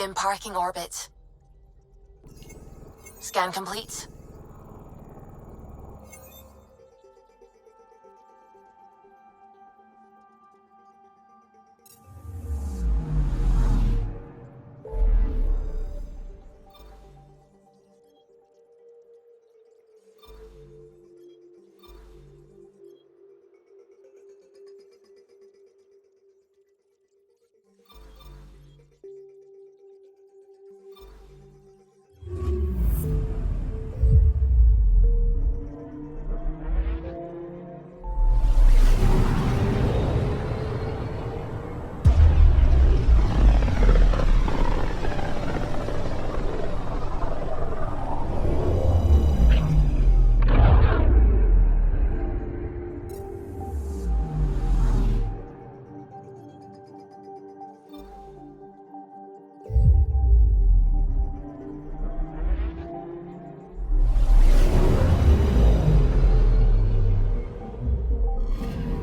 in parking orbit. Scan complete.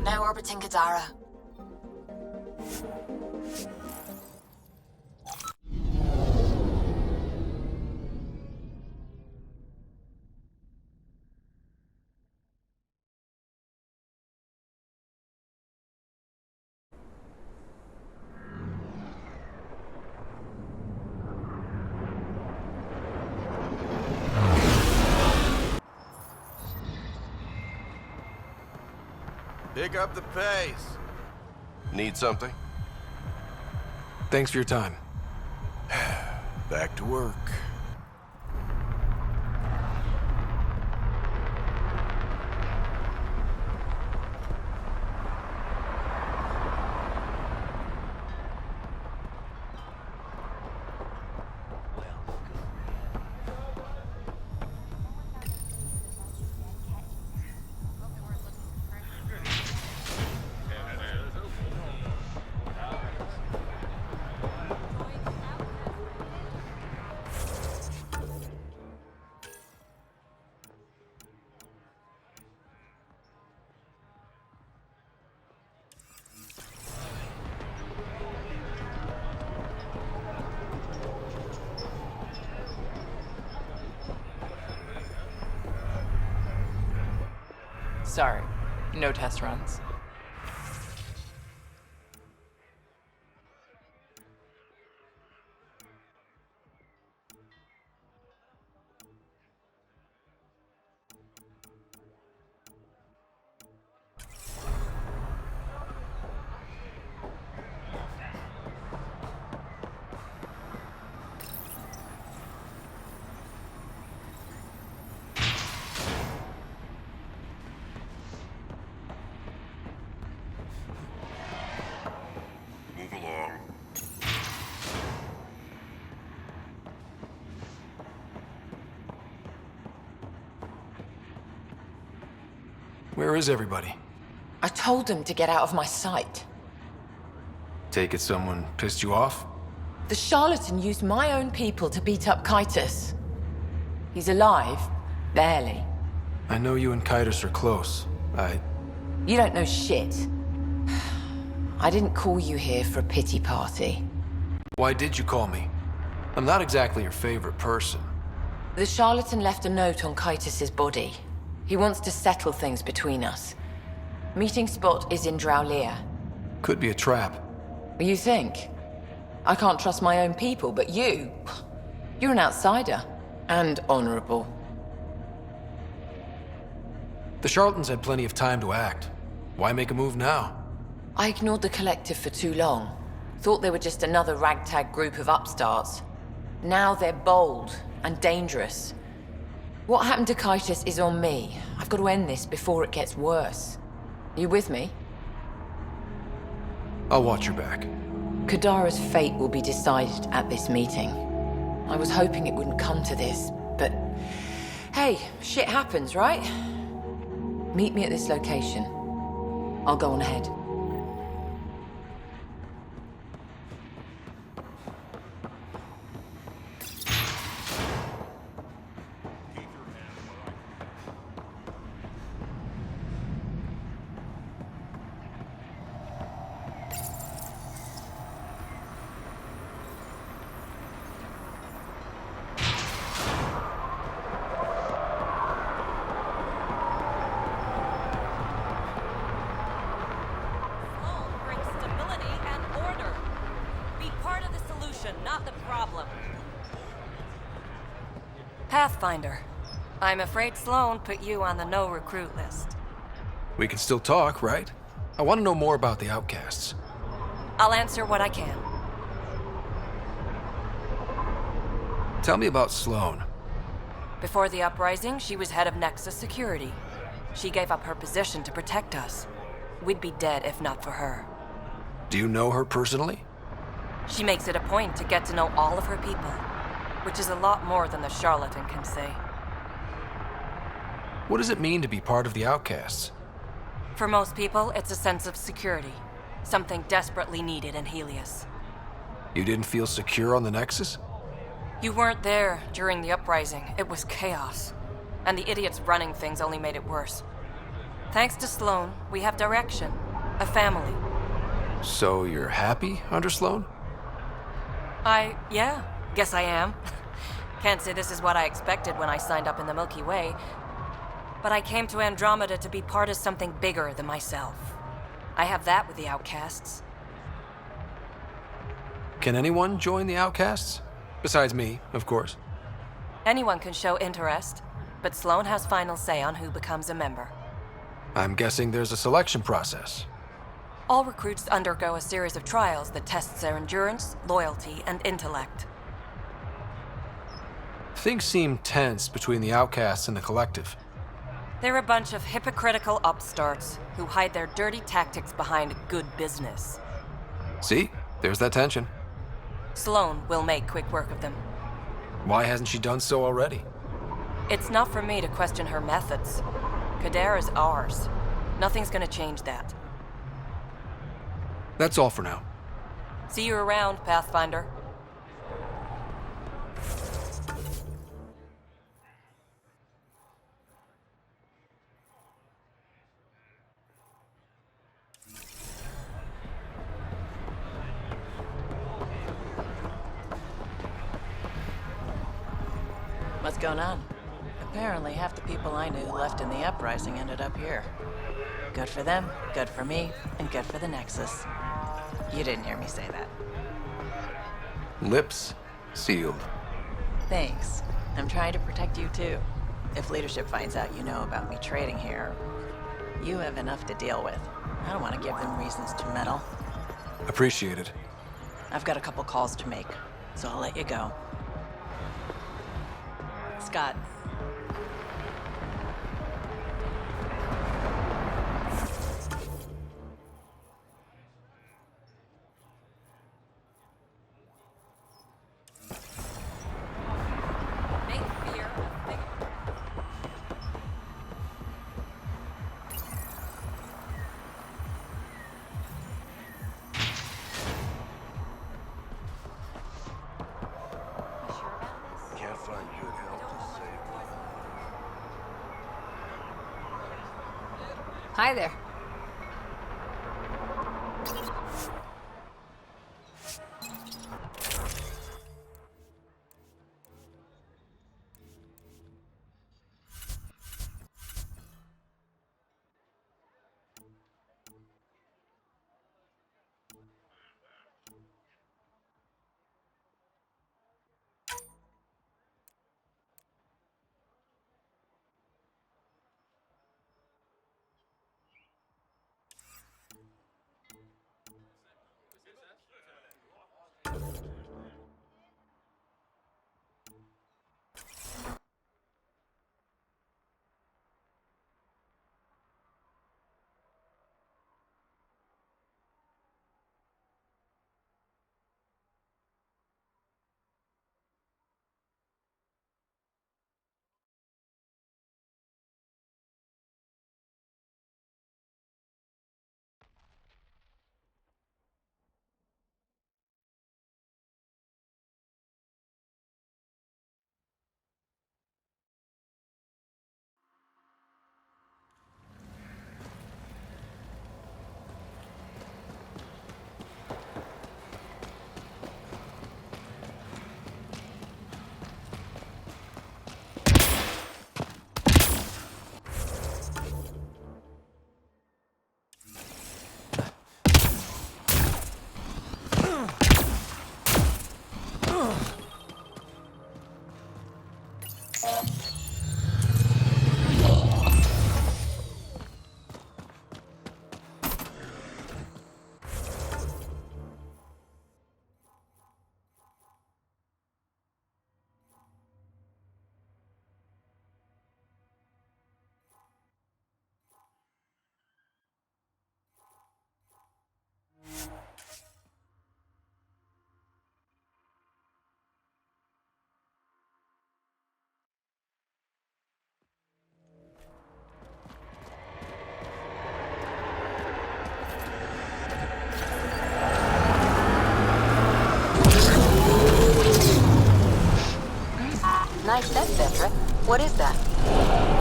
Now orbiting Kadara. Pick up the pace. Need something? Thanks for your time. Back to work. Sorry, no test runs. Where is everybody? I told them to get out of my sight. Take it someone pissed you off? The charlatan used my own people to beat up Kytus. He's alive, barely. I know you and Kytus are close. You don't know shit. I didn't call you here for a pity party. Why did you call me? I'm not exactly your favorite person. The charlatan left a note on Kytus's body. He wants to settle things between us. Meeting spot is in Drowlear. Could be a trap. You think? I can't trust my own people, but you're an outsider. And honorable. The charlatans had plenty of time to act. Why make a move now? I ignored the collective for too long. Thought they were just another ragtag group of upstarts. Now they're bold and dangerous. What happened to Kytus is on me. I've got to end this before it gets worse. You with me? I'll watch your back. Kadara's fate will be decided at this meeting. I was hoping it wouldn't come to this, but... Hey, shit happens, right? Meet me at this location. I'll go on ahead. Pathfinder. I'm afraid Sloan put you on the no-recruit list. We can still talk, right? I want to know more about the outcasts. I'll answer what I can. Tell me about Sloan. Before the uprising, she was head of Nexus Security. She gave up her position to protect us. We'd be dead if not for her. Do you know her personally? She makes it a point to get to know all of her people, which is a lot more than the charlatan can say. What does it mean to be part of the outcasts? For most people, it's a sense of security, something desperately needed in Helios. You didn't feel secure on the Nexus? You weren't there during the uprising. It was chaos. And the idiots running things only made it worse. Thanks to Sloan, we have direction. A family. So you're happy under Sloan? Yeah, guess I am. Can't say this is what I expected when I signed up in the Milky Way. But I came to Andromeda to be part of something bigger than myself. I have that with the outcasts. Can anyone join the outcasts? Besides me, of course. Anyone can show interest, but Sloan has final say on who becomes a member. I'm guessing there's a selection process. All recruits undergo a series of trials that tests their endurance, loyalty, and intellect. Things seem tense between the outcasts and the collective. They're a bunch of hypocritical upstarts who hide their dirty tactics behind good business. See? There's that tension. Sloan will make quick work of them. Why hasn't she done so already? It's not for me to question her methods. Kadera's ours. Nothing's gonna change that. That's all for now. See you around, Pathfinder. What's going on? Apparently, half the people I knew who left in the uprising ended up here. Good for them, good for me, and good for the Nexus. You didn't hear me say that. Lips sealed. Thanks. I'm trying to protect you too. If leadership finds out you know about me trading here, you have enough to deal with. I don't want to give them reasons to meddle. Appreciated. I've got a couple calls to make, so I'll let you go. Scott. Can't find good help to save. Hi there. Nice set, Vetra. What is that?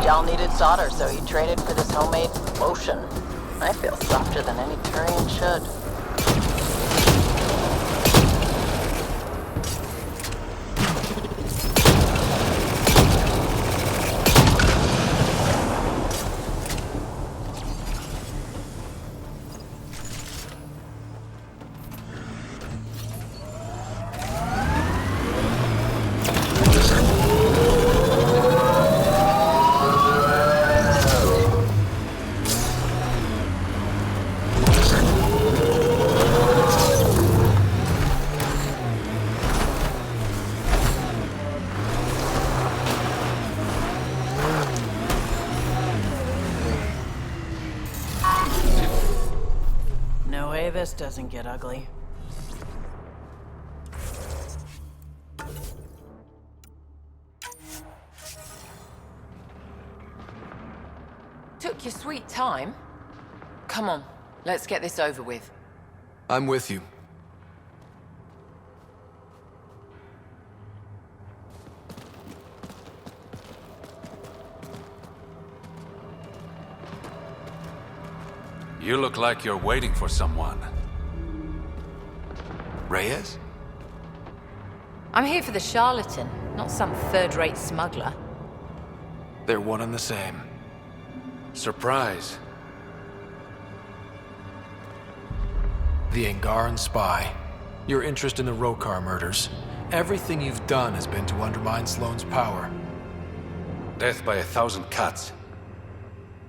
Jal needed solder, so he traded for this homemade lotion. I feel softer than any Turian should. No way this doesn't get ugly. Took your sweet time. Come on, let's get this over with. I'm with you. You look like you're waiting for someone. Reyes? I'm here for the charlatan, not some third-rate smuggler. They're one and the same. Surprise. The Angaran spy. Your interest in the Rokar murders. Everything you've done has been to undermine Sloane's power. Death by 1,000 cuts.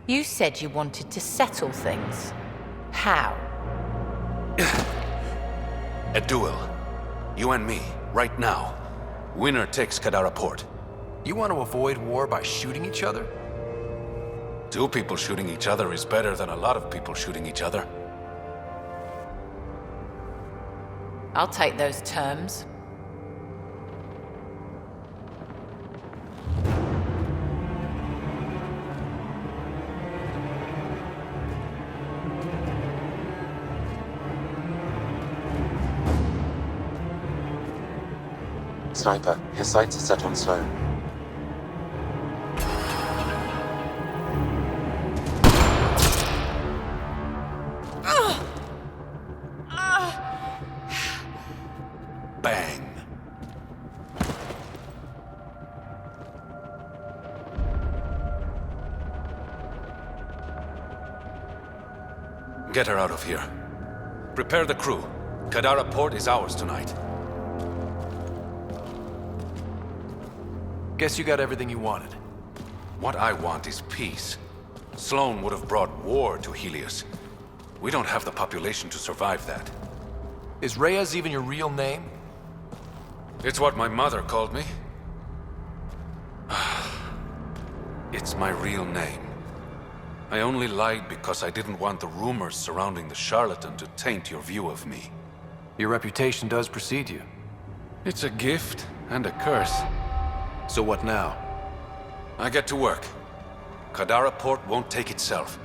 You said you wanted to settle things. How? A duel. You and me, right now. Winner takes Kadara Port. You want to avoid war by shooting each other? 2 people shooting each other is better than a lot of people shooting each other. I'll take those terms. Sniper, his sights are set on Sloane. Bang. Get her out of here. Prepare the crew. Kadara Port is ours tonight. Guess you got everything you wanted. What I want is peace. Sloane would have brought war to Helios. We don't have the population to survive that. Is Reyes even your real name? It's what my mother called me. It's my real name. I only lied because I didn't want the rumors surrounding the charlatan to taint your view of me. Your reputation does precede you. It's a gift and a curse. So what now? I get to work. Kadara Port won't take itself.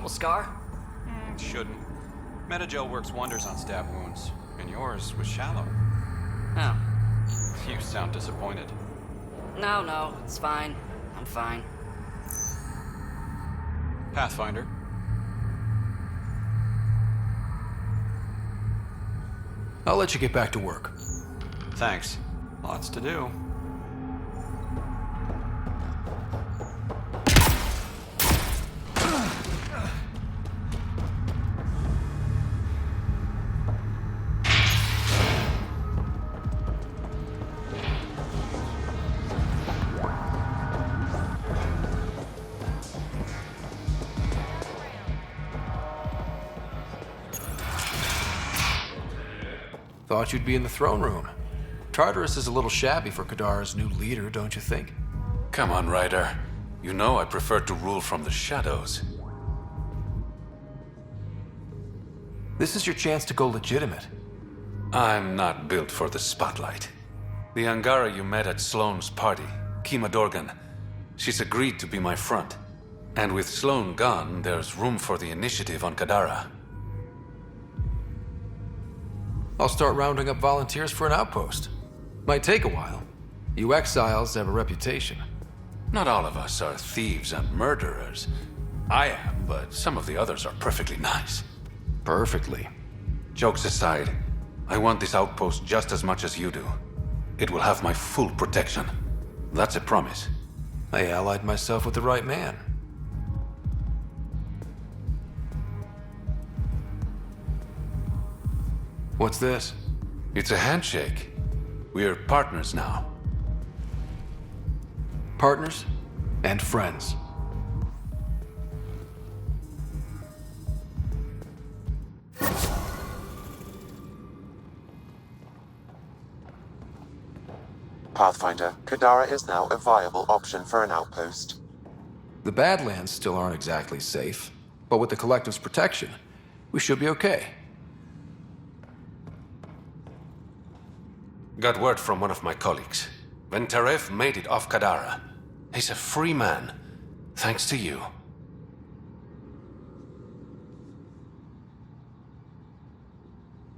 Little scar? Shouldn't. Metagel works wonders on stab wounds, and yours was shallow. Oh. You sound disappointed. No, it's fine. I'm fine. Pathfinder. I'll let you get back to work. Thanks. Lots to do. Thought you'd be in the throne room. Tartarus is a little shabby for Kadara's new leader, don't you think? Come on, Ryder. You know I prefer to rule from the shadows. This is your chance to go legitimate. I'm not built for the spotlight. The Angara you met at Sloane's party, Kima Dorgan, she's agreed to be my front. And with Sloane gone, there's room for the initiative on Kadara. I'll start rounding up volunteers for an outpost. Might take a while. You exiles have a reputation. Not all of us are thieves and murderers. I am, but some of the others are perfectly nice. Perfectly. Jokes aside, I want this outpost just as much as you do. It will have my full protection. That's a promise. I allied myself with the right man. What's this? It's a handshake. We're partners now. Partners and friends. Pathfinder, Kadara is now a viable option for an outpost. The Badlands still aren't exactly safe, but with the Collective's protection, we should be okay. Got word from one of my colleagues. Ventaref made it off Kadara. He's a free man, thanks to you.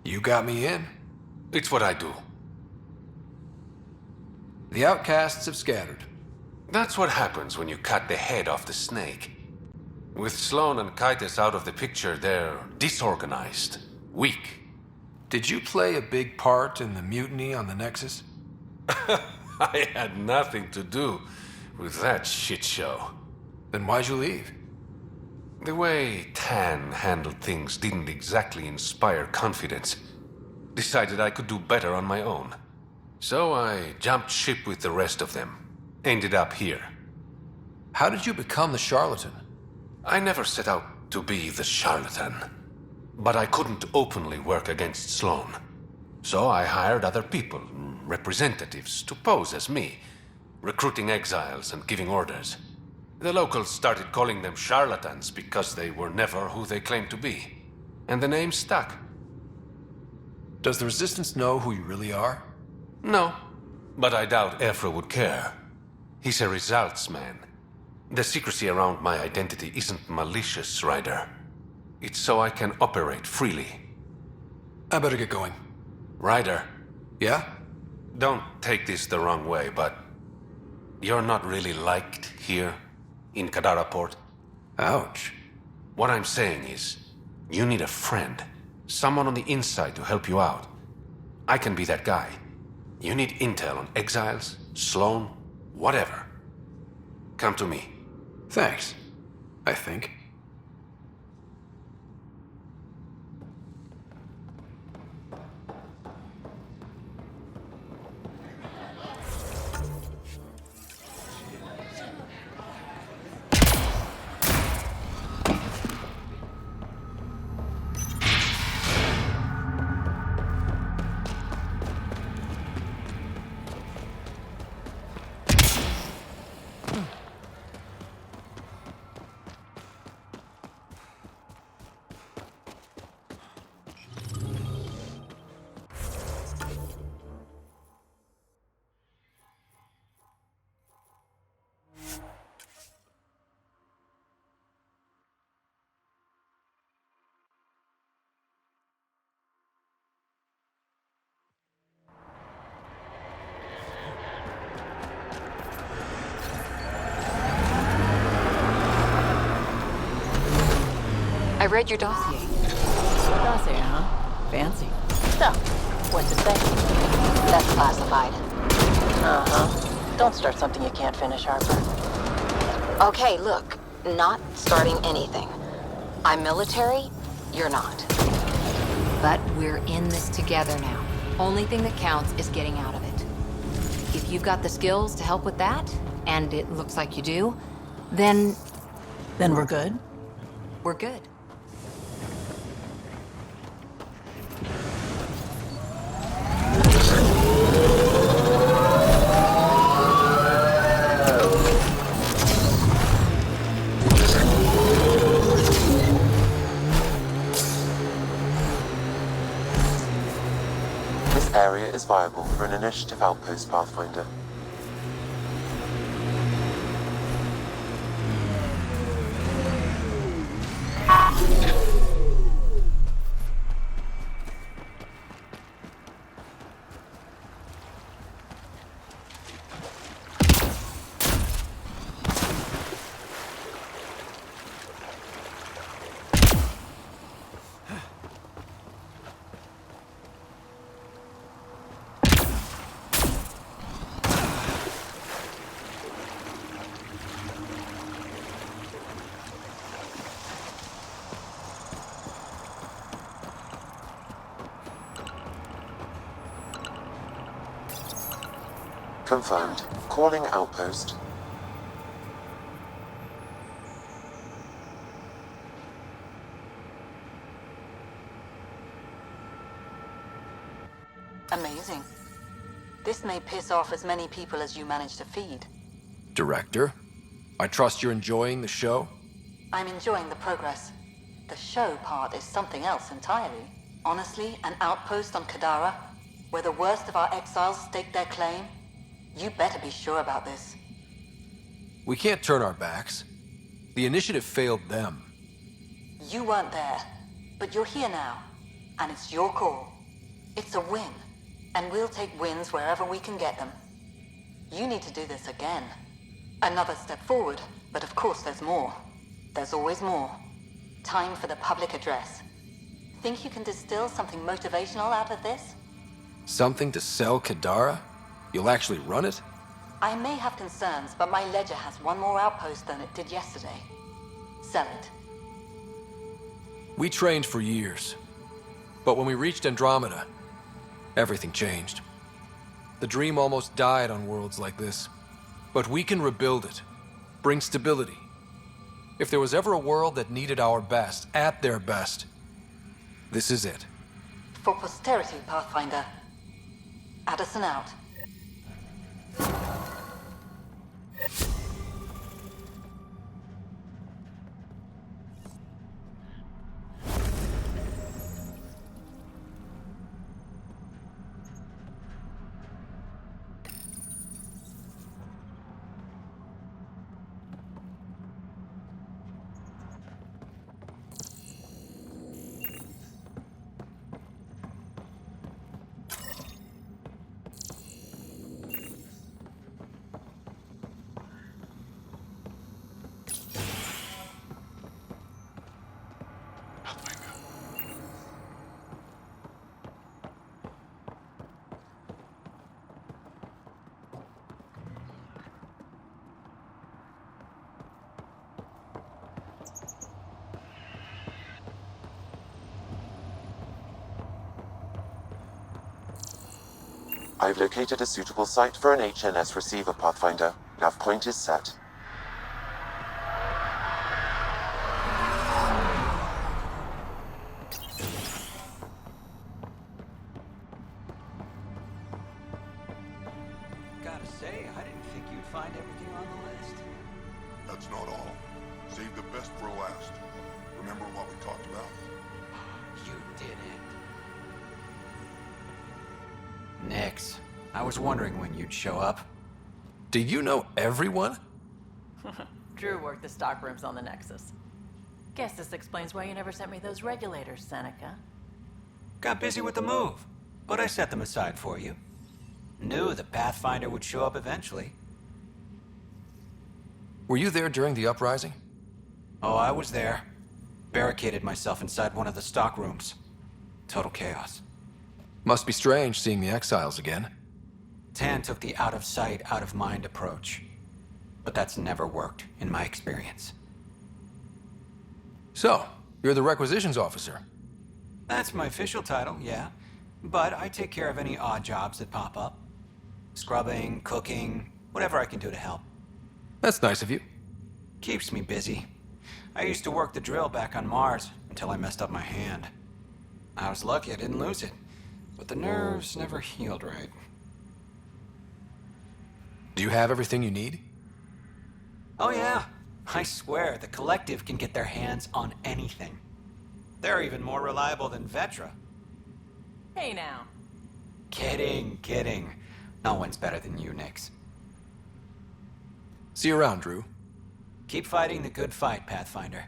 You got me in. It's what I do. The outcasts have scattered. That's what happens when you cut the head off the snake. With Sloane and Kaitis out of the picture, they're disorganized, weak. Did you play a big part in the mutiny on the Nexus? I had nothing to do with that shit show. Then why'd you leave? The way Tan handled things didn't exactly inspire confidence. Decided I could do better on my own. So I jumped ship with the rest of them. Ended up here. How did you become the charlatan? I never set out to be the charlatan. But I couldn't openly work against Sloane. So I hired other people, representatives, to pose as me, recruiting exiles and giving orders. The locals started calling them charlatans because they were never who they claimed to be. And the name stuck. Does the Resistance know who you really are? No, but I doubt Ephra would care. He's a results man. The secrecy around my identity isn't malicious, Ryder. It's so I can operate freely. I better get going. Ryder. Yeah? Don't take this the wrong way, but you're not really liked here in Kadara Port. Ouch. What I'm saying is, you need a friend. Someone on the inside to help you out. I can be that guy. You need intel on exiles, Sloane, whatever. Come to me. Thanks. I think. I read your dossier. Dossier, huh? Fancy. So, what's it say? That's classified. Uh-huh. Don't start something you can't finish, Harper. Okay, look. Not starting anything. I'm military, you're not. But we're in this together now. Only thing that counts is getting out of it. If you've got the skills to help with that, and it looks like you do, then Then we're good? we're good. This area is viable for an initiative outpost, Pathfinder. Confirmed. Calling outpost. Amazing. This may piss off as many people as you manage to feed. Director, I trust you're enjoying the show? I'm enjoying the progress. The show part is something else entirely. Honestly, an outpost on Kadara, where the worst of our exiles stake their claim, you better be sure about this. We can't turn our backs. The initiative failed them. You weren't there, but you're here now, and it's your call. It's a win, and we'll take wins wherever we can get them. You need to do this again. Another step forward, but of course there's more. There's always more. Time for the public address. Think you can distill something motivational out of this? Something to sell Kadara? You'll actually run it? I may have concerns, but my ledger has one more outpost than it did yesterday. Sell it. We trained for years. But when we reached Andromeda, everything changed. The dream almost died on worlds like this. But we can rebuild it. Bring stability. If there was ever a world that needed our best, at their best, this is it. For posterity, Pathfinder. Addison out. I've located a suitable site for an HNS receiver, Pathfinder. Nav point is set. Gotta say, I didn't think you'd find everything on the list. That's not all. Save the best for last. Remember what we talked about? You did it. Nix. I was wondering when you'd show up. Do you know everyone? Drew worked the stockrooms on the Nexus. Guess this explains why you never sent me those regulators, Seneca. Got busy with the move, but I set them aside for you. Knew the Pathfinder would show up eventually. Were you there during the uprising? Oh, I was there. Barricaded myself inside one of the stock rooms. Total chaos. Must be strange seeing the exiles again. Tan took the out-of-sight, out-of-mind approach. But that's never worked, in my experience. So, you're the requisitions officer. That's my official title, yeah. But I take care of any odd jobs that pop up. Scrubbing, cooking, whatever I can do to help. That's nice of you. Keeps me busy. I used to work the drill back on Mars until I messed up my hand. I was lucky I didn't lose it, but the nerves never healed right. Do you have everything you need? Oh yeah, I swear the Collective can get their hands on anything. They're even more reliable than Vetra. Hey now. Kidding. No one's better than you, Nix. See you around, Drew. Keep fighting the good fight, Pathfinder.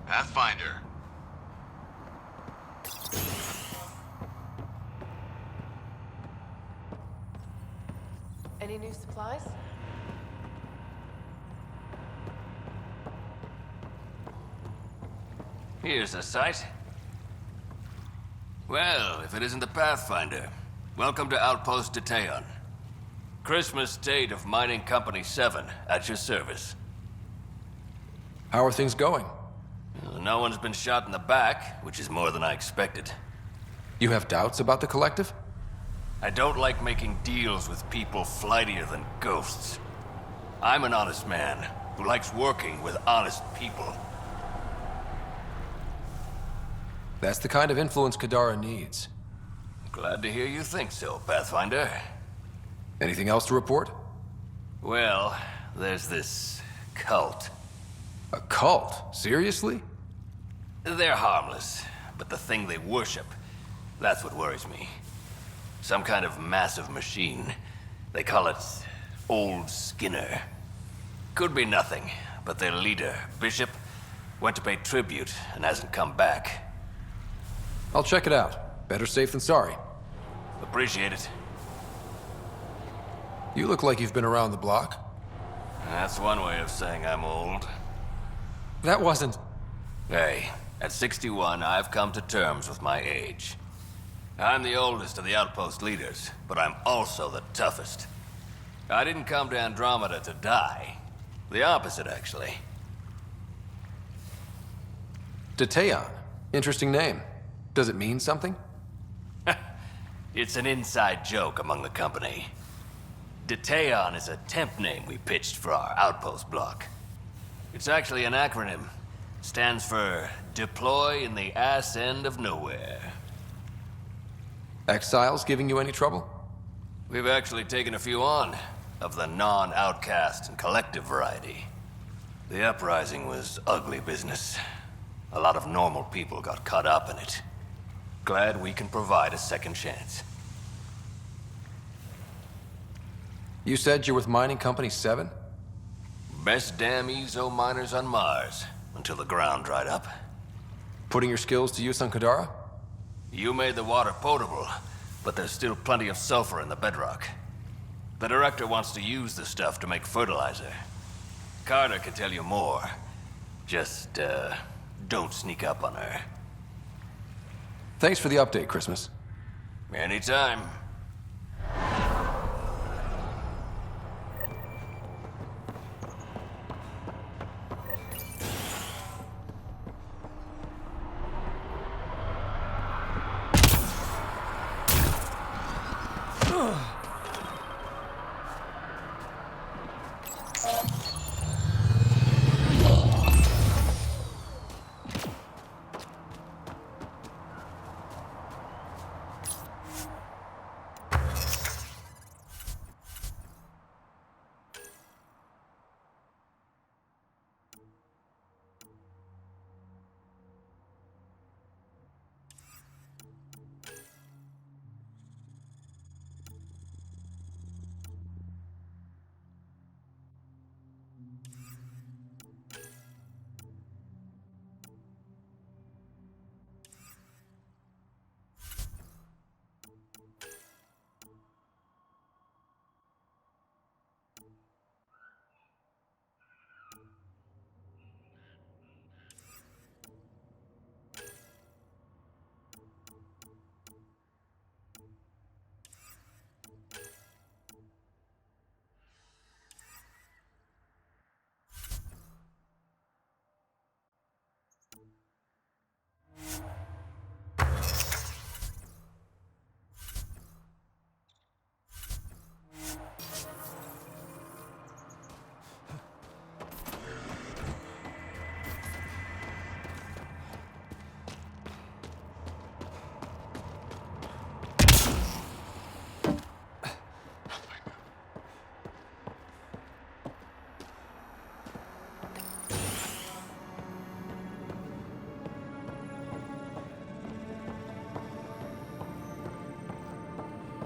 Pathfinder. Any new supplies? Here's a sight. Well, if it isn't the Pathfinder, welcome to Outpost Detaeon. Christmas date of Mining Company 7 at your service. How are things going? No one's been shot in the back, which is more than I expected. You have doubts about the Collective? I don't like making deals with people flightier than ghosts. I'm an honest man who likes working with honest people. That's the kind of influence Kadara needs. Glad to hear you think so, Pathfinder. Anything else to report? Well, there's this cult. A cult? Seriously? They're harmless, but the thing they worship, that's what worries me. Some kind of massive machine. They call it Old Skinner. Could be nothing, but their leader, Bishop, went to pay tribute and hasn't come back. I'll check it out. Better safe than sorry. Appreciate it. You look like you've been around the block. That's one way of saying I'm old. That wasn't... Hey, at 61, I've come to terms with my age. I'm the oldest of the outpost leaders, but I'm also the toughest. I didn't come to Andromeda to die. The opposite, actually. Detaeon. Interesting name. Does it mean something? It's an inside joke among the company. Detaeon is a temp name we pitched for our outpost block. It's actually an acronym. Stands for Deploy in the Ass End of Nowhere. Exiles giving you any trouble? We've actually taken a few on, of the non-outcast and collective variety. The uprising was ugly business. A lot of normal people got caught up in it. Glad we can provide a second chance. You said you're with Mining Company 7? Best damn Ezo miners on Mars, until the ground dried up. Putting your skills to use on Kadara? You made the water potable, but there's still plenty of sulfur in the bedrock. The director wants to use the stuff to make fertilizer. Carter can tell you more. Just, don't sneak up on her. Thanks for the update, Christmas. Anytime.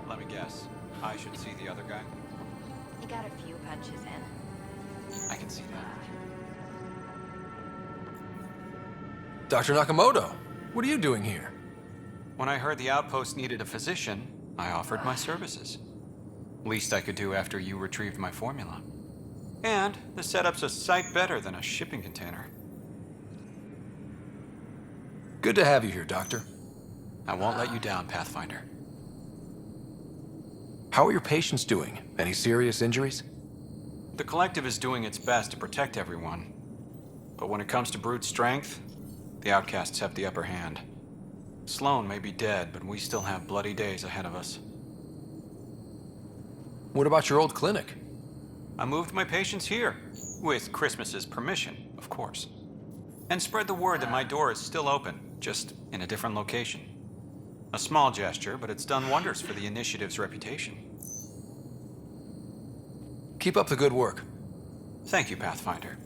Let me guess. I should see the other guy? You got a few punches in. I can see that. Dr. Nakamoto, what are you doing here? When I heard the outpost needed a physician, I offered my services. Least I could do after you retrieved my formula. And the setup's a sight better than a shipping container. Good to have you here, Doctor. I won't let you down, Pathfinder. How are your patients doing? Any serious injuries? The Collective is doing its best to protect everyone. But when it comes to brute strength, the outcasts have the upper hand. Sloan may be dead, but we still have bloody days ahead of us. What about your old clinic? I moved my patients here, with Christmas's permission, of course. And spread the word that my door is still open, just in a different location. A small gesture, but it's done wonders for the initiative's reputation. Keep up the good work. Thank you, Pathfinder.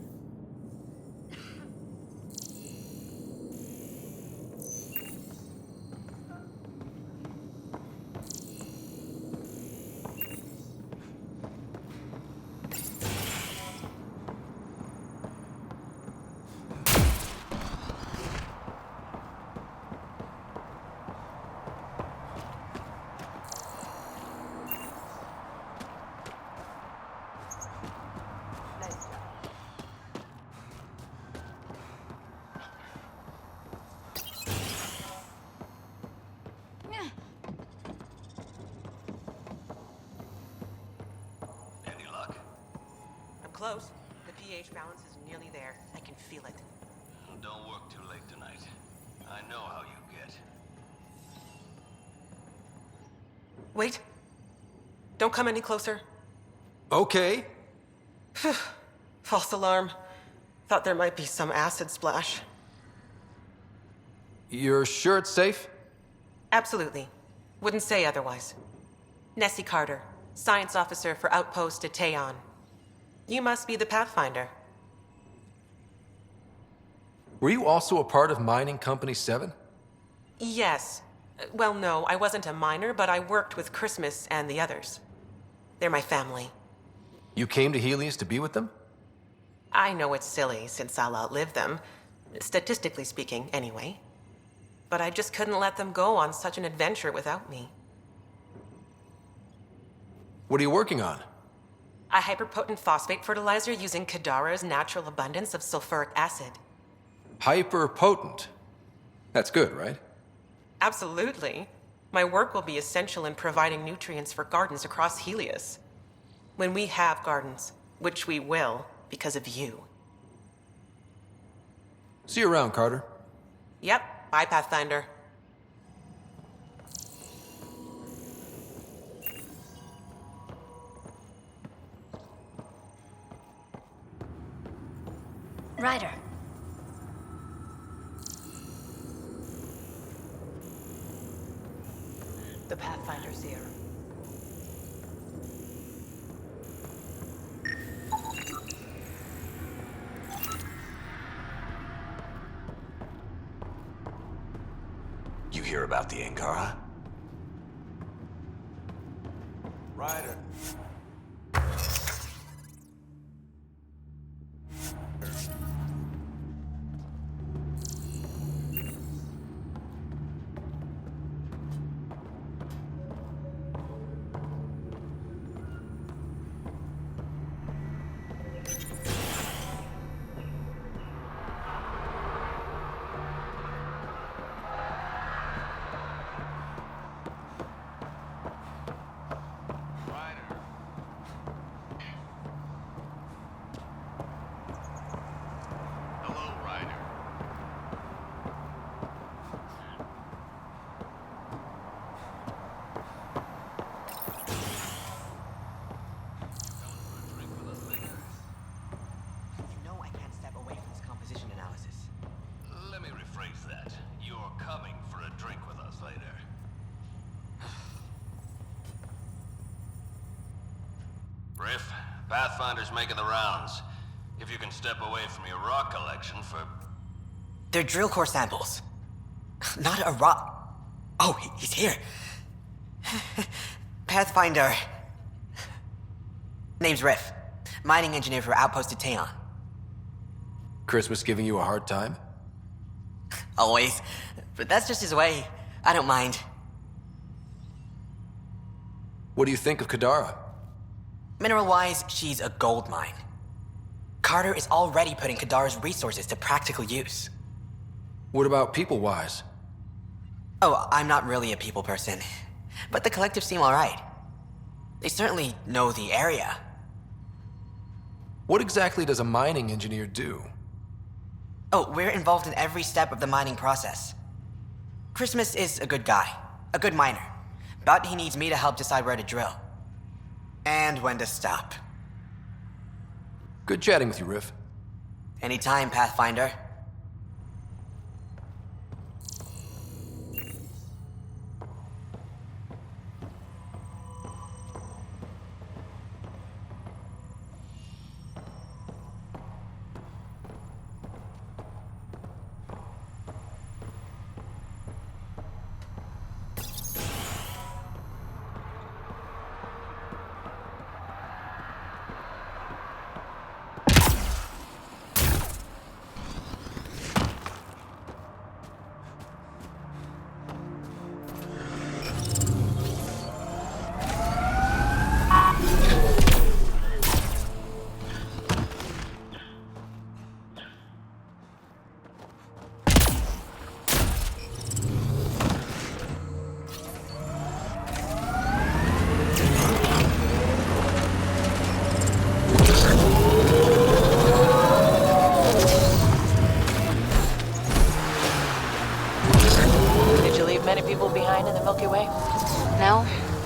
Close. The pH balance is nearly there. I can feel it. Don't work too late tonight. I know how you get. Wait. Don't come any closer. Okay. False alarm. Thought there might be some acid splash. You're sure it's safe? Absolutely. Wouldn't say otherwise. Nessie Carter, Science Officer for Outpost Teon. You must be the Pathfinder. Were you also a part of Mining Company 7? Yes. Well, no, I wasn't a miner, but I worked with Christmas and the others. They're my family. You came to Helios to be with them? I know it's silly, since I'll outlive them. Statistically speaking, anyway. But I just couldn't let them go on such an adventure without me. What are you working on? A hyperpotent phosphate fertilizer using Kadara's natural abundance of sulfuric acid. Hyper potent. That's good, right? Absolutely. My work will be essential in providing nutrients for gardens across Helios. When we have gardens, which we will because of you. See you around, Carter. Yep, bye, Pathfinder. Ryder. The Pathfinder's here. You hear about the Angara? Ryder. Let me rephrase that. You're coming for a drink with us later. Riff, Pathfinder's making the rounds. If you can step away from your rock collection for... They're drill core samples. Not a rock. Oh, he's here. Pathfinder. Name's Riff. Mining engineer for Outpost at Teon. Christmas giving you a hard time? Always. But that's just his way. I don't mind. What do you think of Kadara? Mineral-wise, she's a gold mine. Carter is already putting Kadara's resources to practical use. What about people-wise? Oh, I'm not really a people person. But the collective seem alright. They certainly know the area. What exactly does a mining engineer do? Oh, we're involved in every step of the mining process. Christmas is a good guy, a good miner, but he needs me to help decide where to drill. And when to stop. Good chatting with you, Riff. Anytime, Pathfinder.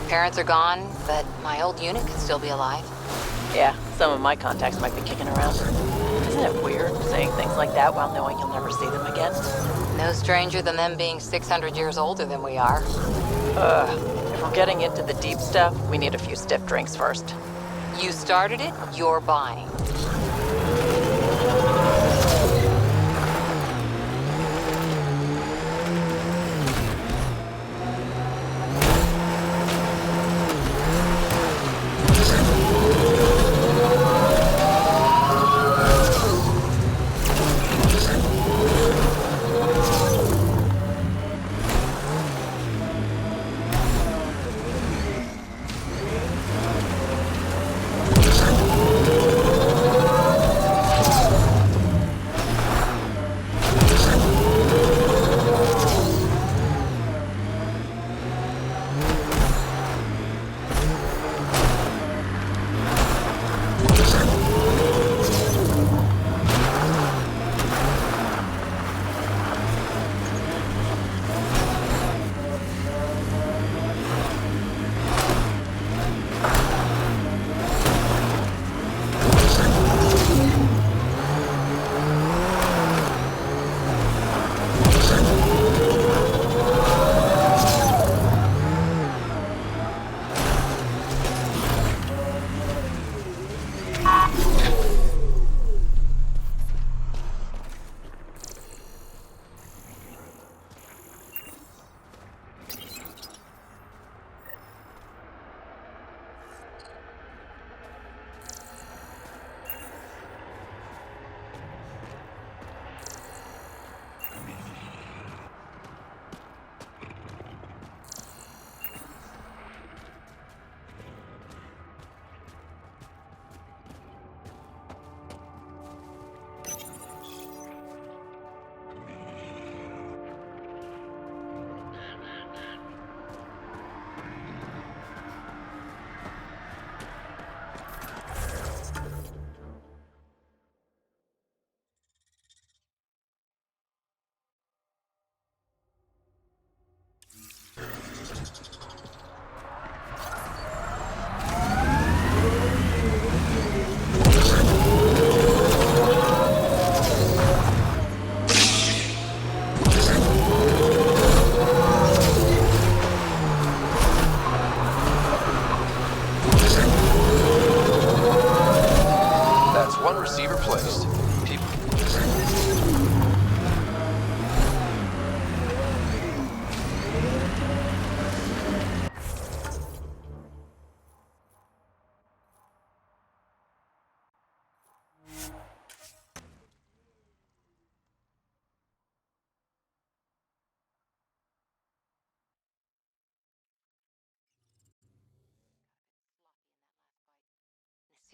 Parents are gone, but my old unit could still be alive. Yeah, some of my contacts might be kicking around. Isn't it weird saying things like that while knowing you'll never see them again? No stranger than them being 600 years older than we are. If we're getting into the deep stuff, we need a few stiff drinks first. You started it, you're buying.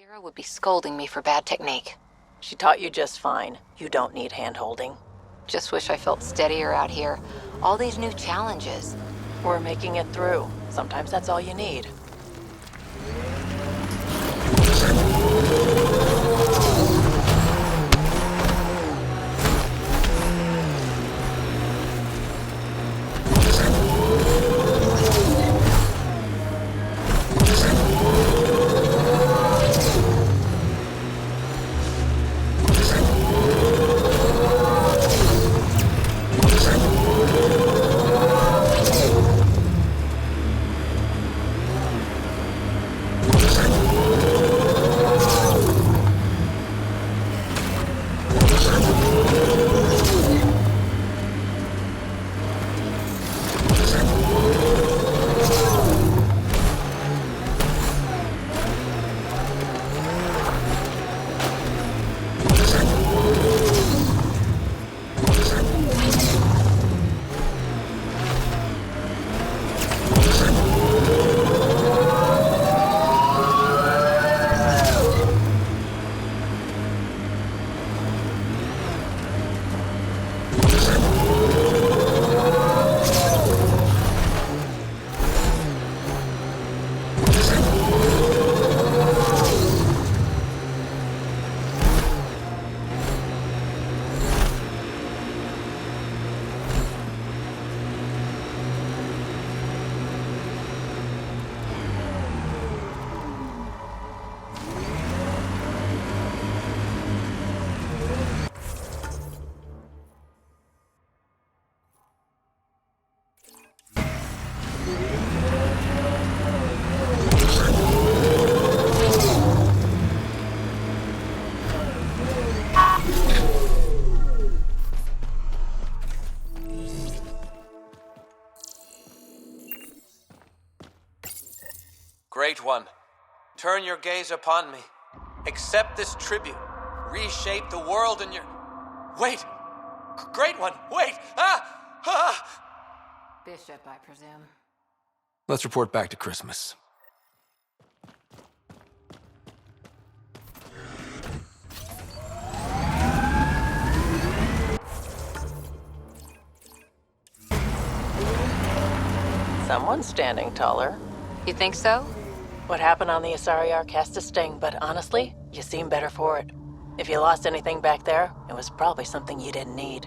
Sarah would be scolding me for bad technique. She taught you just fine. You don't need hand-holding. Just wish I felt steadier out here. All these new challenges. We're making it through. Sometimes that's all you need. Great One, turn your gaze upon me. Accept this tribute. Reshape the world in your... Wait! Great One, wait! Bishop, I presume. Let's report back to Christmas. Someone's standing taller. You think so? What happened on the Asari cast a sting, but honestly, you seem better for it. If you lost anything back there, it was probably something you didn't need.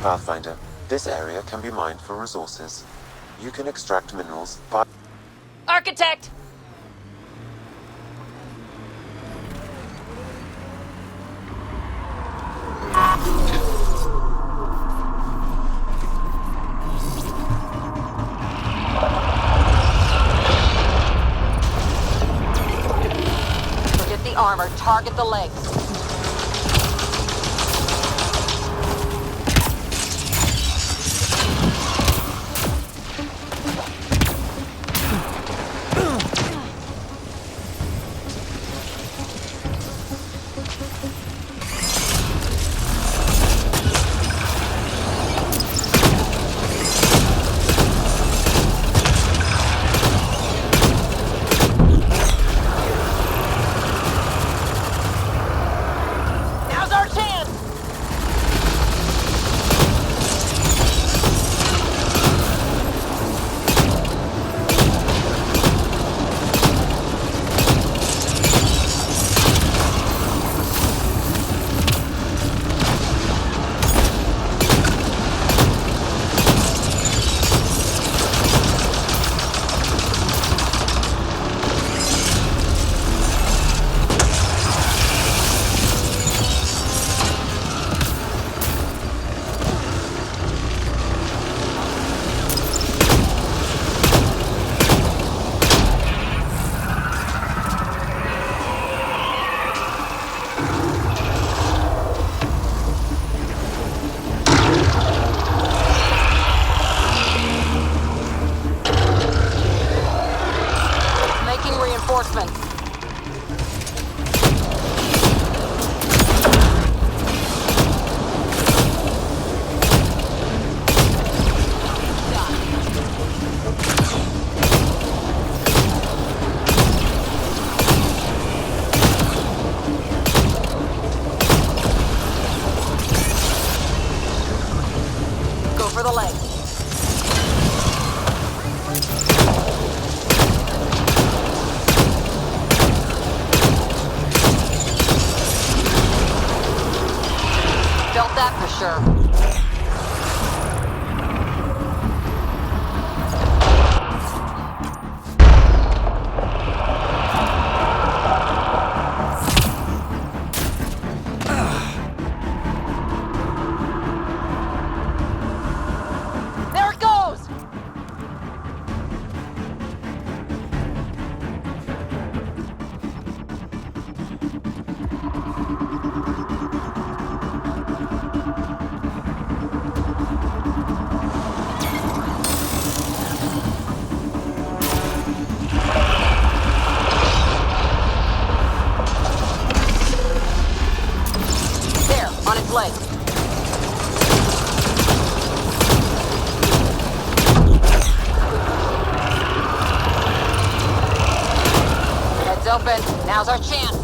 Pathfinder, this area can be mined for resources. You can extract minerals by... Architect! Forget the armor, target the legs. open. Now's our chance.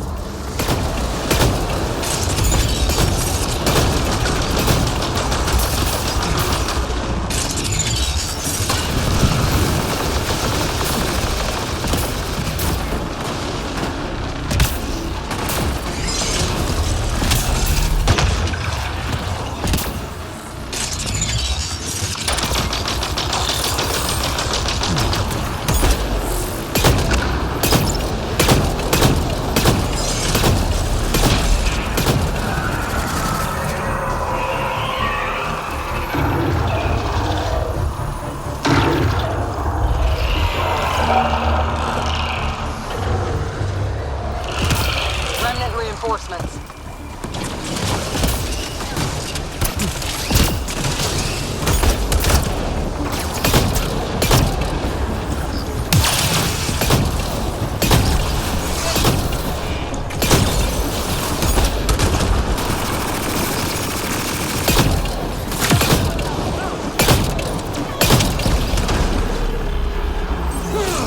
Remnant reinforcements.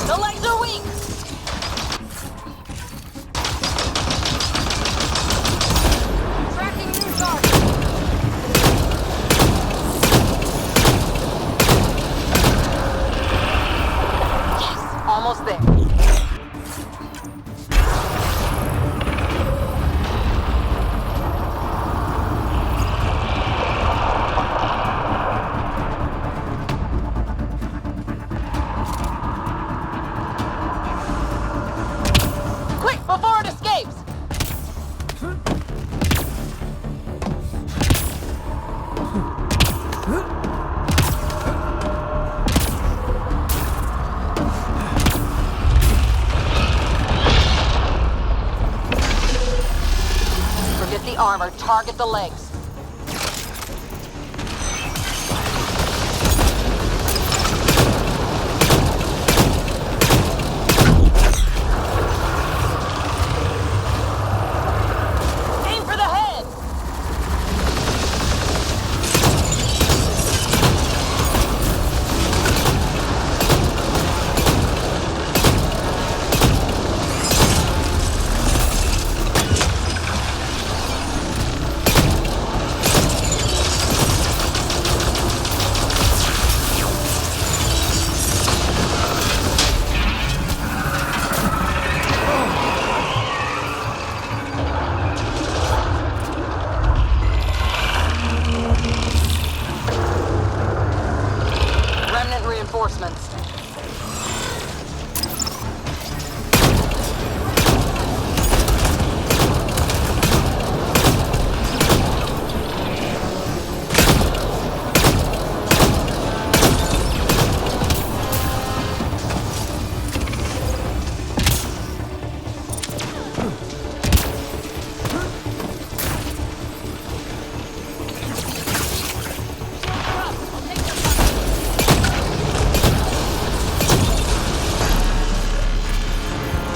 The legs are weak! Tracking new target! Yes, almost there. Quick, before it escapes! Forget the armor, target the legs. Aim for the head! Remnant reinforcements.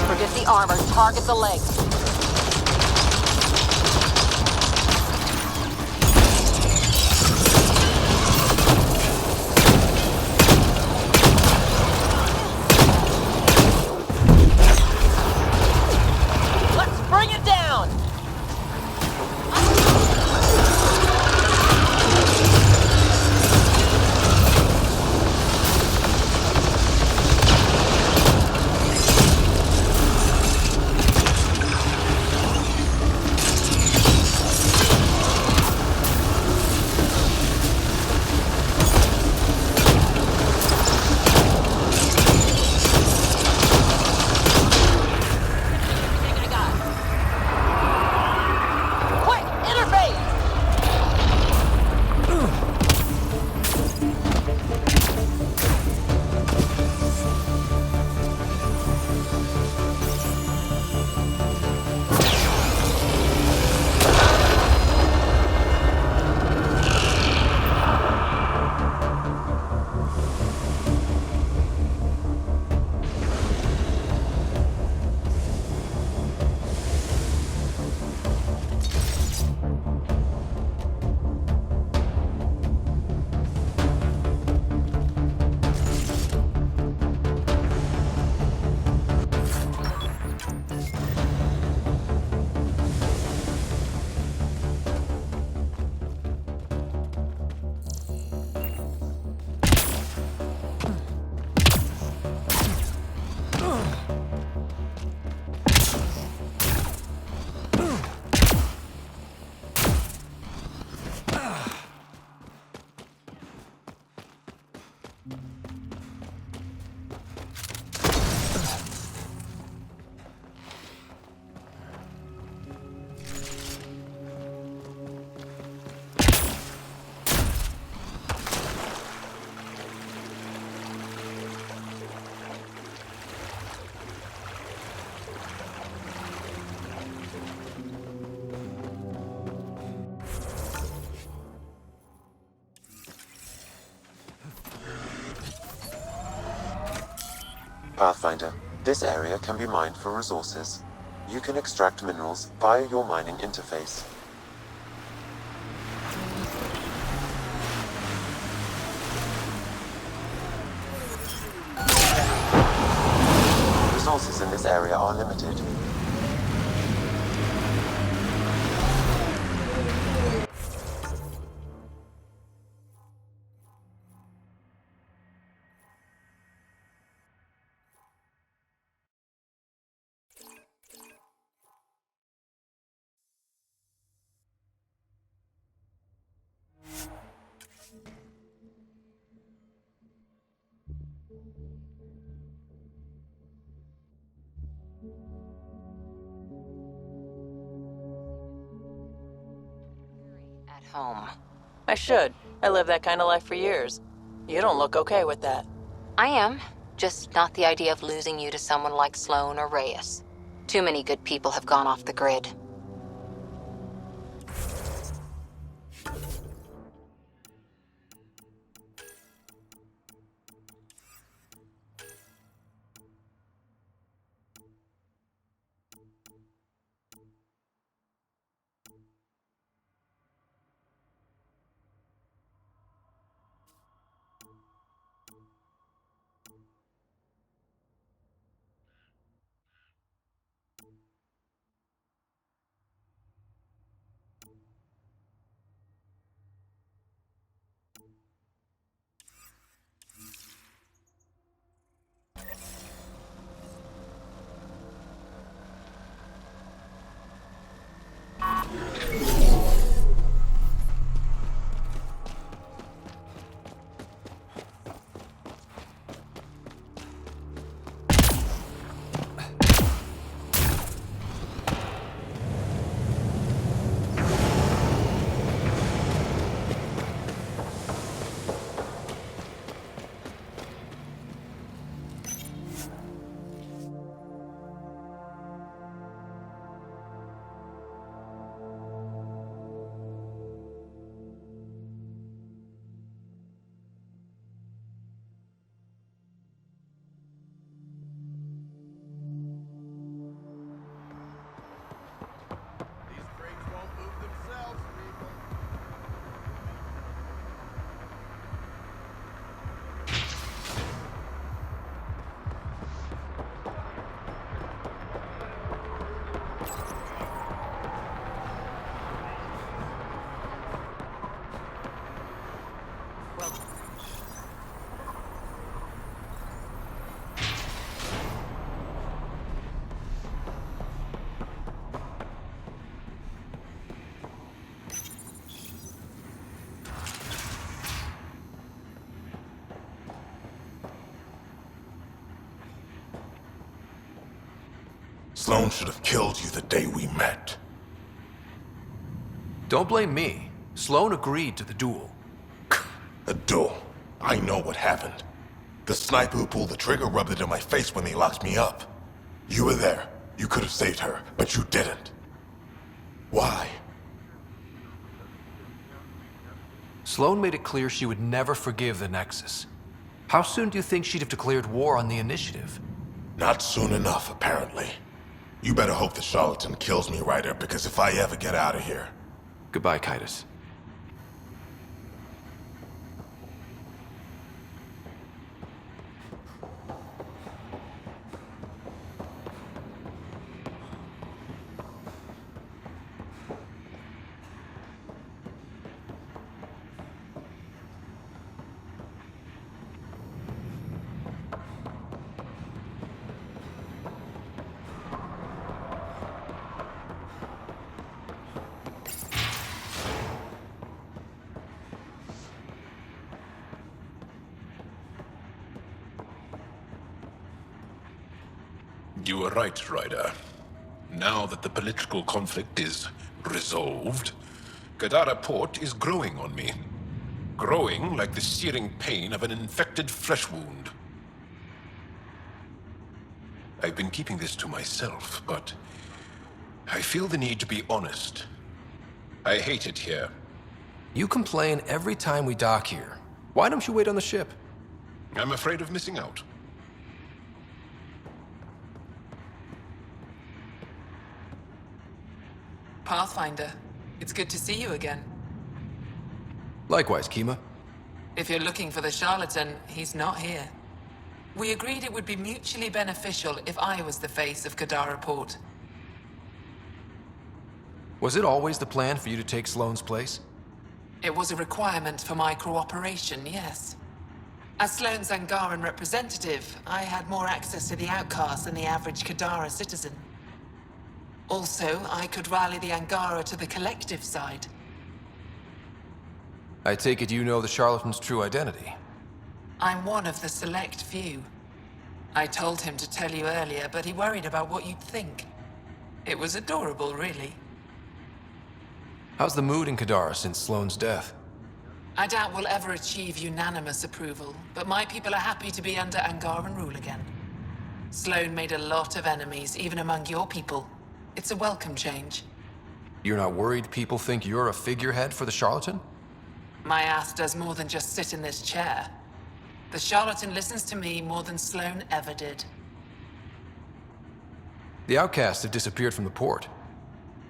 Forget the armor, target the legs. Let's bring it down! Pathfinder, this area can be mined for resources. You can extract minerals via your mining interface. Resources in this area are limited. At home. I should. I lived that kind of life for years. You don't look okay with that. I am. Just not the idea of losing you to someone like Sloan or Reyes. Too many good people have gone off the grid. Sloan should have killed you the day we met. Don't blame me. Sloan agreed to the duel. A duel? I know what happened. The sniper who pulled the trigger rubbed it in my face when they locked me up. You were there. You could have saved her, but you didn't. Why? Sloan made it clear she would never forgive the Nexus. How soon do you think she'd have declared war on the Initiative? Not soon enough, apparently. You better hope the charlatan kills me, Ryder, because if I ever get out of here... Goodbye, Kitus. You were right, Ryder. Now that the political conflict is resolved, Gadara Port is growing on me. Growing like the searing pain of an infected flesh wound. I've been keeping this to myself, but I feel the need to be honest. I hate it here. You complain every time we dock here. Why don't you wait on the ship? I'm afraid of missing out. Pathfinder, it's good to see you again. Likewise, Kima. If you're looking for the charlatan, he's not here. We agreed it would be mutually beneficial if I was the face of Kadara Port. Was it always the plan for you to take Sloane's place? It was a requirement for my cooperation, yes. As Sloane's Angaran representative, I had more access to the outcasts than the average Kadara citizen. Also, I could rally the Angara to the collective side. I take it you know the charlatan's true identity. I'm one of the select few. I told him to tell you earlier, but he worried about what you'd think. It was adorable, really. How's the mood in Kadara since Sloane's death? I doubt we'll ever achieve unanimous approval, but my people are happy to be under Angaran rule again. Sloane made a lot of enemies, even among your people. It's a welcome change. You're not worried people think you're a figurehead for the charlatan? My ass does more than just sit in this chair. The charlatan listens to me more than Sloane ever did. The outcasts have disappeared from the port.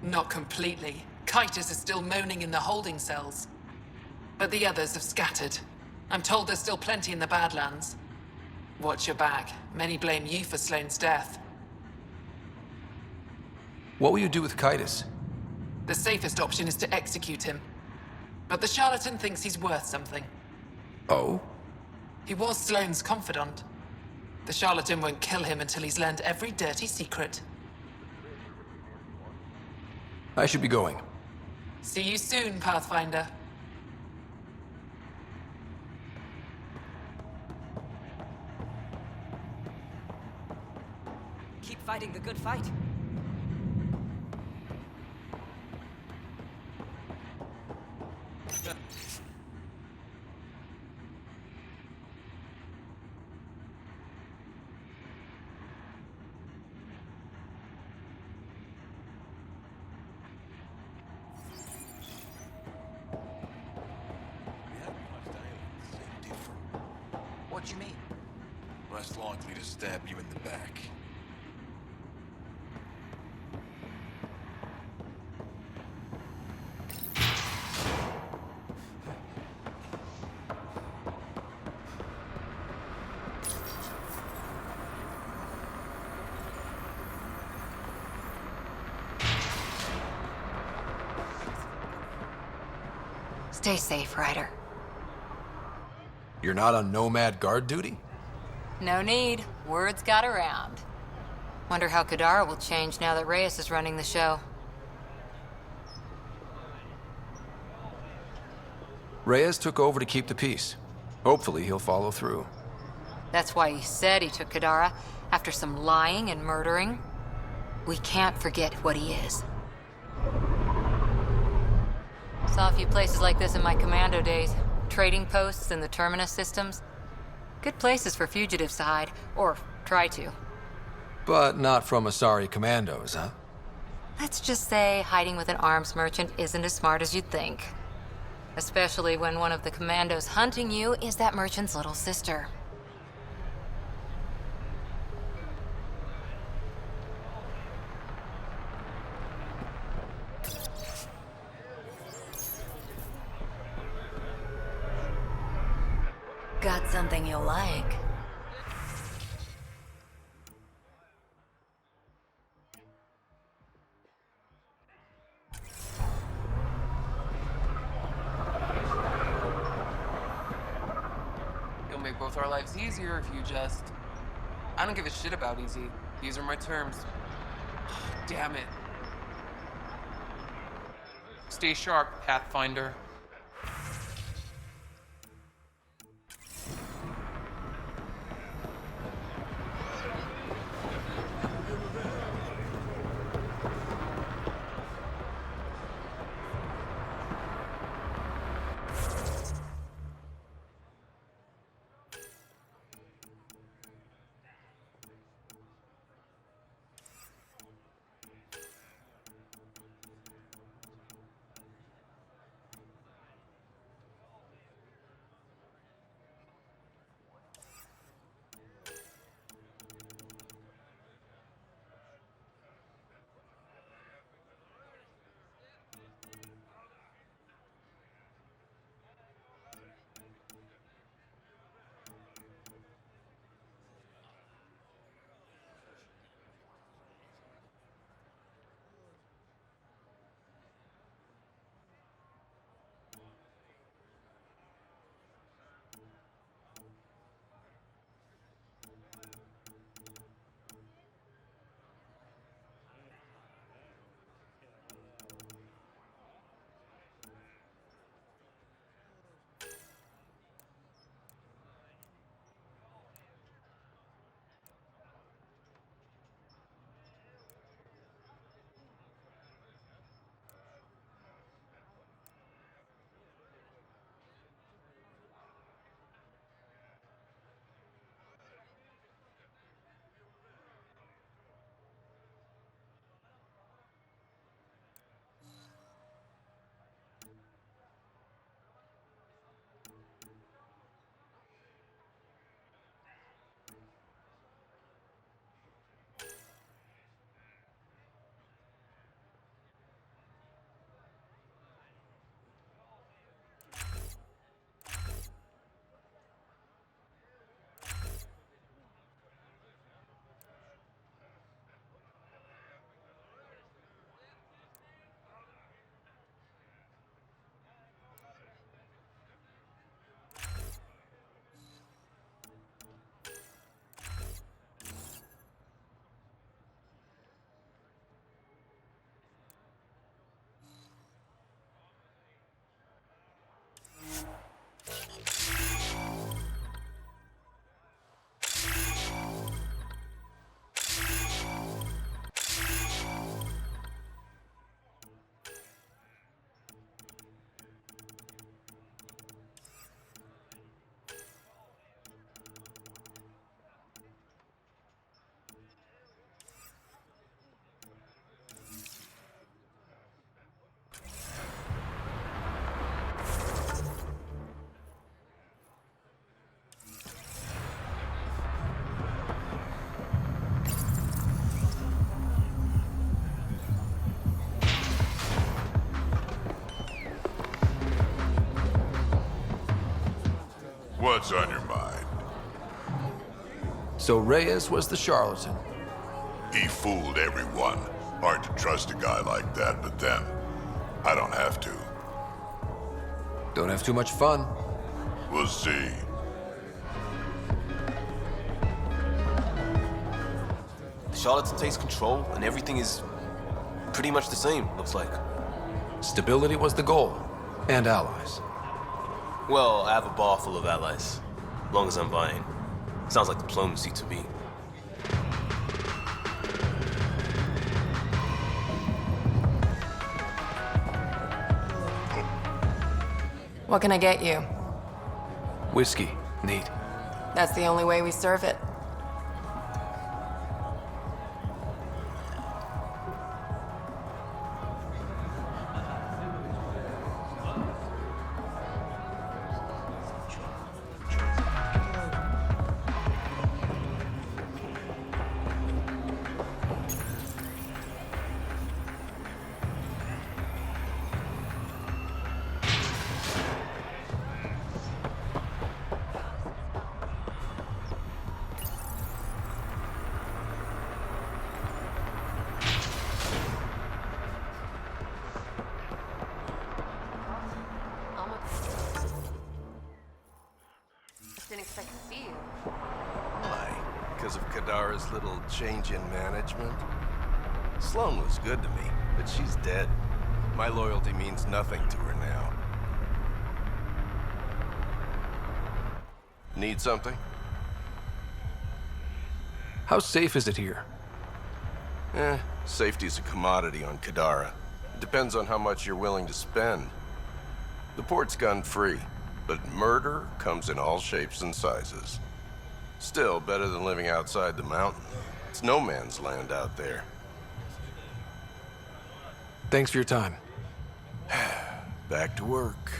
Not completely. Kitus is still moaning in the holding cells. But the others have scattered. I'm told there's still plenty in the Badlands. Watch your back. Many blame you for Sloane's death. What will you do with Kitus? The safest option is to execute him. But the charlatan thinks he's worth something. Oh? He was Sloane's confidant. The charlatan won't kill him until he's learned every dirty secret. I should be going. See you soon, Pathfinder. Keep fighting the good fight. What do you mean? Less likely to stab you in the back. Stay safe, Ryder. You're not on Nomad guard duty? No need. Word's got around. Wonder how Kadara will change now that Reyes is running the show. Reyes took over to keep the peace. Hopefully he'll follow through. That's why he said he took Kadara, after some lying and murdering. We can't forget what he is. Saw a few places like this in my commando days. Trading posts and the terminus systems. Good places for fugitives to hide, or try to. But not from Asari commandos, huh? Let's just say hiding with an arms merchant isn't as smart as you'd think. Especially when one of the commandos hunting you is that merchant's little sister. Got something you'll like. You'll make both our lives easier if you just... I don't give a shit about easy. These are my terms. Damn it. Stay sharp, Pathfinder. What's on your mind? So Reyes was the charlatan. He fooled everyone. Hard to trust a guy like that, but then, I don't have to. Don't have too much fun. We'll see. The charlatan takes control, and everything is pretty much the same, looks like. Stability was the goal. And allies. Well, I have a bar full of allies. As long as I'm buying. Sounds like diplomacy to me. What can I get you? Whiskey. Neat. That's the only way we serve it. Didn't expect to see you. Why? Because of Kadara's little change in management? Sloane was good to me, but she's dead. My loyalty means nothing to her now. Need something? How safe is it here? Safety's a commodity on Kadara. It depends on how much you're willing to spend. The port's gun-free, but murder comes in all shapes and sizes. Still better than living outside the mountain. It's no man's land out there. Thanks for your time. Back to work.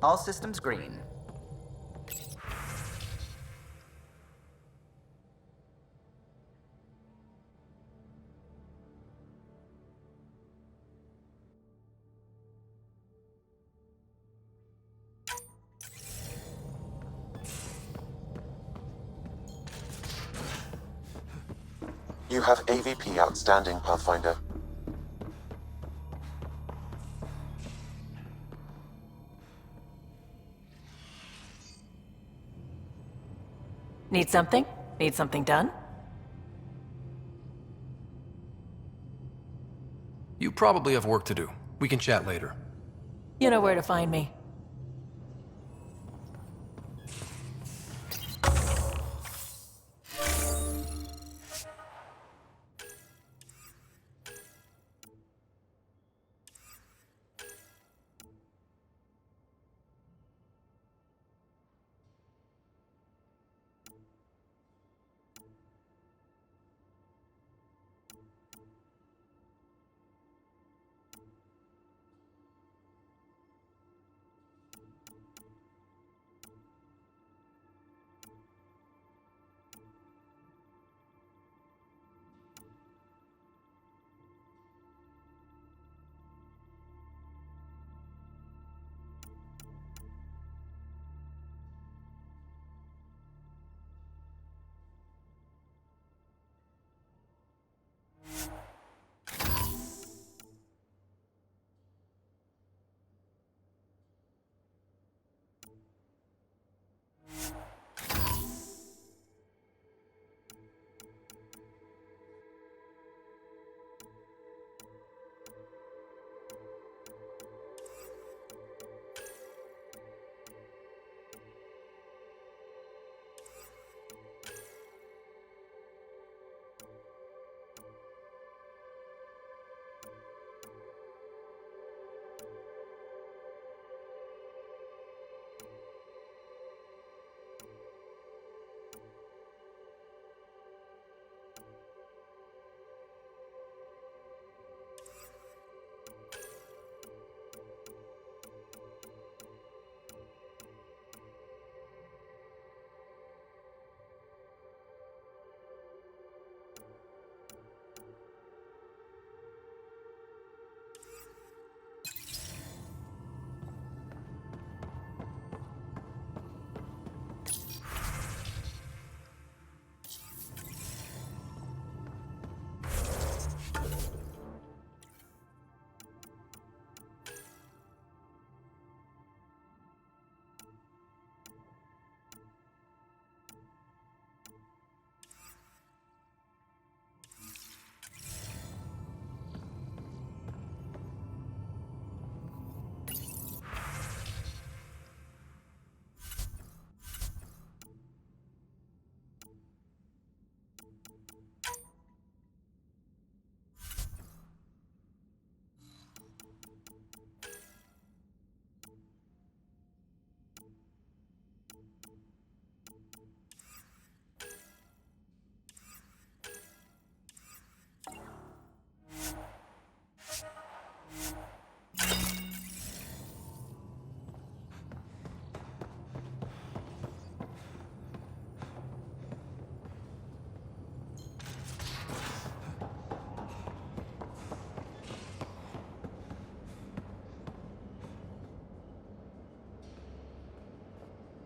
All systems green. You have AVP outstanding, Pathfinder. Need something? Need something done? You probably have work to do. We can chat later. You know where to find me.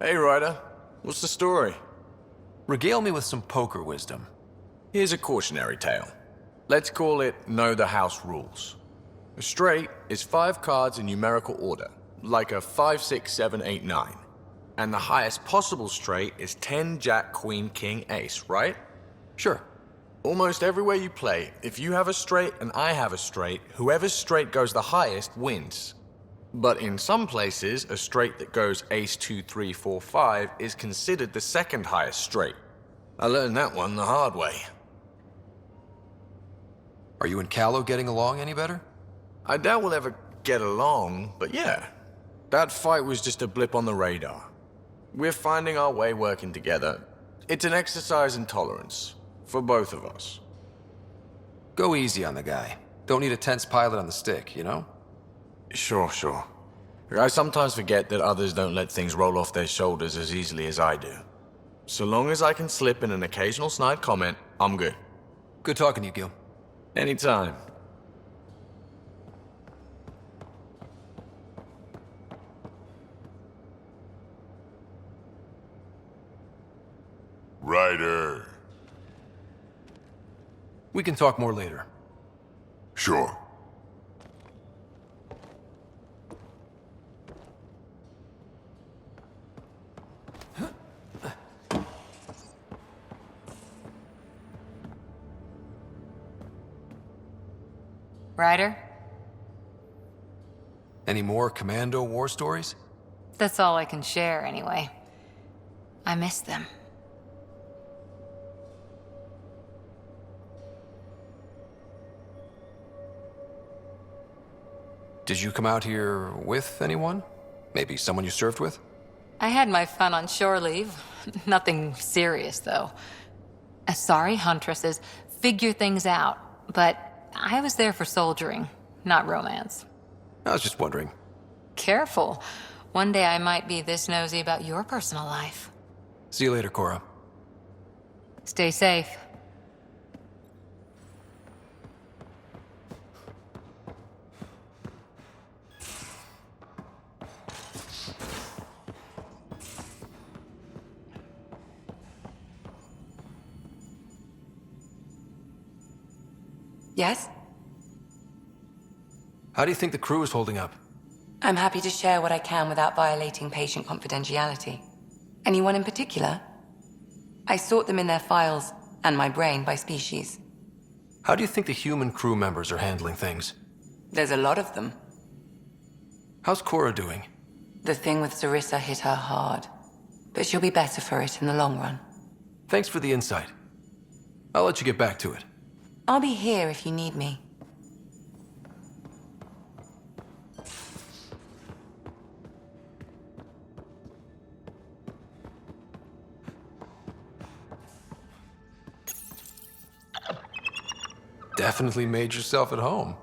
Hey, Ryder. What's the story? Regale me with some poker wisdom. Here's a cautionary tale. Let's call it Know the House Rules. A straight is 5 cards in numerical order, like a 5, 6, 7, 8, 9. And the highest possible straight is 10, Jack, Queen, King, Ace, right? Sure. Almost everywhere you play, if you have a straight and I have a straight, whoever's straight goes the highest wins. But in some places, a straight that goes Ace, 2, 3, 4, 5 is considered the second highest straight. I learned that one the hard way. Are you and Callow getting along any better? I doubt we'll ever get along, but yeah. That fight was just a blip on the radar. We're finding our way working together. It's an exercise in tolerance, for both of us. Go easy on the guy. Don't need a tense pilot on the stick, you know? Sure. I sometimes forget that others don't let things roll off their shoulders as easily as I do. So long as I can slip in an occasional snide comment, I'm good. Good talking to you, Gil. Anytime. Ryder. We can talk more later. Sure. Ryder? Any more Commando war stories? That's all I can share, anyway. I miss them. Did you come out here with anyone? Maybe someone you served with? I had my fun on shore leave. Nothing serious, though. Sorry, Huntresses. Figure things out. But I was there for soldiering, not romance. I was just wondering. Careful. One day I might be this nosy about your personal life. See you later, Cora. Stay safe. Yes? How do you think the crew is holding up? I'm happy to share what I can without violating patient confidentiality. Anyone in particular? I sort them in their files, and my brain by species. How do you think the human crew members are handling things? There's a lot of them. How's Cora doing? The thing with Sarissa hit her hard. But she'll be better for it in the long run. Thanks for the insight. I'll let you get back to it. I'll be here if you need me. Definitely made yourself at home.